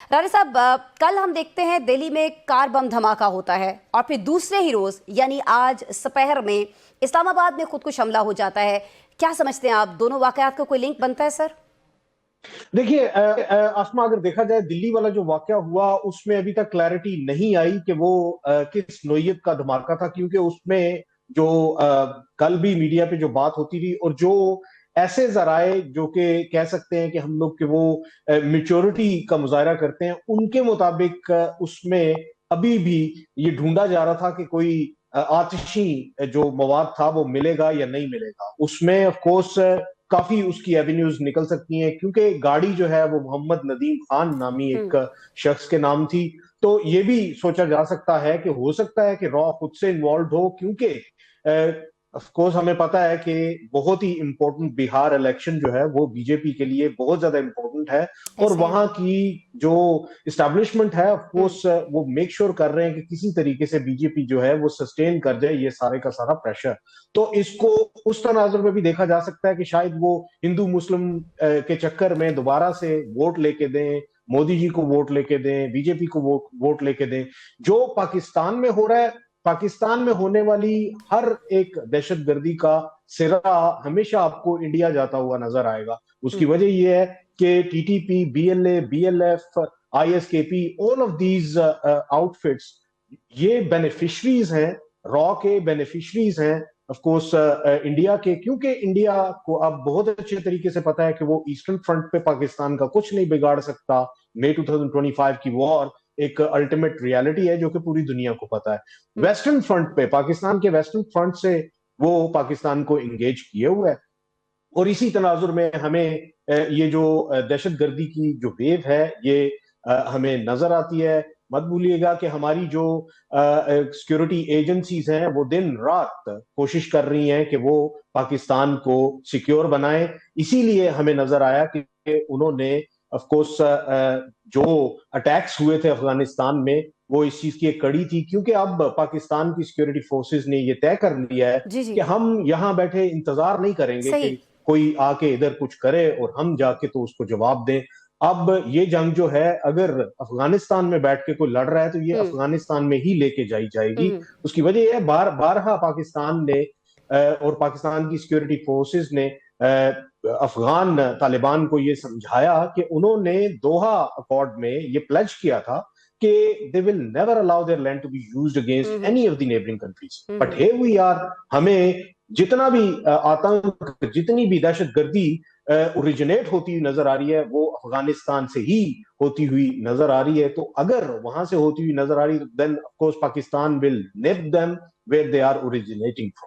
रानी साहब, कल हम देखते हैं दिल्ली में कार बम धमाका होता है और फिर दूसरे ही रोज यानी आज दोपहर में इस्लामाबाद में खुदकुश हमला हो जाता है। क्या समझते हैं आप, दोनों वाकयात का कोई लिंक बनता है सर? देखिए आसमा, अगर देखा जाए दिल्ली वाला जो वाकया हुआ उसमें अभी तक क्लैरिटी नहीं आई कि वो किस नोयत का धमाका था, क्योंकि उसमें जो कल भी मीडिया पे जो बात होती थी और जो ऐसे जराए जो कि कह सकते हैं कि हम लोग के वो मेच्योरिटी का मुजाहरा करते हैं, उनके मुताबिक उसमें अभी भी ये ढूंढा जा रहा था कि कोई आतिशी जो मवाद था वो मिलेगा या नहीं मिलेगा। उसमें ऑफ कोर्स काफी उसकी एवेन्यूज निकल सकती हैं, क्योंकि गाड़ी जो है वो मोहम्मद नदीम खान नामी एक शख्स के नाम थी। तो ये भी सोचा जा सकता है कि हो सकता है कि रॉ खुद से इन्वॉल्व हो, क्योंकि ऑफ कोर्स हमें पता है कि बहुत ही इंपॉर्टेंट बिहार इलेक्शन जो है वो बीजेपी के लिए बहुत ज्यादा इंपॉर्टेंट है। और ऐसे वहां की जो इस्टेब्लिशमेंट है ऑफ हम्म कोर्स वो मेक श्योर कर रहे हैं कि किसी तरीके से बीजेपी जो है वो सस्टेन कर जाए ये सारे का सारा प्रेशर। तो इसको उस तनाजुर में भी देखा जा सकता है कि शायद वो हिंदू मुस्लिम के चक्कर में दोबारा से वोट लेके दें, मोदी जी को वोट लेके दें, बीजेपी को वोट लेके दें। जो पाकिस्तान में हो रहा है, पाकिस्तान में होने वाली हर एक दहशतगर्दी का सिरा हमेशा आपको इंडिया जाता हुआ नजर आएगा। उसकी हम्म वजह यह है कि TTP, BLA, BLF, ISKP, all of these outfits ये बेनिफिशरीज हैं, रॉ के बेनिफिशरीज हैं ऑफ कोर्स इंडिया के, क्योंकि इंडिया को अब बहुत अच्छे तरीके से पता है कि वो ईस्टर्न फ्रंट पे पाकिस्तान का कुछ नहीं बिगाड़ सकता। मई 2025 की वॉर एक अल्टीमेट रियलिटी है जो कि पूरी दुनिया को पता है। हम्म वेस्टर्न फ्रंट पे, पाकिस्तान के वेस्टर्न फ्रंट से वो पाकिस्तान को इंगेज किए हुए है। और इसी तनाजुर में हमें ये जो दहशतगर्दी की जो वेव है ये हमें नजर आती है। मत भूलिएगा कि हमारी जो सिक्योरिटी एजेंसीज हैं वो दिन रात कोशिश कर रही हैं कि वो पाकिस्तान को सिक्योर बनाएं। इसीलिए हमें नजर आया कि उन्होंने ऑफ कोर्स जो अटैक्स हुए थे अफगानिस्तान में वो इस चीज की एक कड़ी थी, क्योंकि अब पाकिस्तान की सिक्योरिटी फोर्सेस ने ये तय कर लिया है जी जी, कि हम यहां बैठे इंतजार नहीं करेंगे सही। कि कोई आके इधर कुछ करे और हम जाके तो उसको जवाब दें। अब ये जंग जो है, अगर अफगानिस्तान में बैठ के कोई लड़ रहा है तो ये हम्म अफगानिस्तान में ही लेके जाई जाएगी। हम्म उसकी वजह यह है, बारहा पाकिस्तान ने और पाकिस्तान की सिक्योरिटी फोर्सेस ने अफगान तालिबान को ये समझाया कि उन्होंने दोहा अकॉर्ड में ये प्लेज किया था कि they will never allow their land to be used against hmm any of the neighbouring countries. But hmm here we are, हमें जितना भी आतंक, जितनी भी दहशतगर्दी ओरिजिनेट होती हुई नजर आ रही है वो अफगानिस्तान से ही होती हुई नजर आ रही है। तो अगर वहां से होती हुई नजर आ रही है then of course Pakistan will nip them where they are originating from.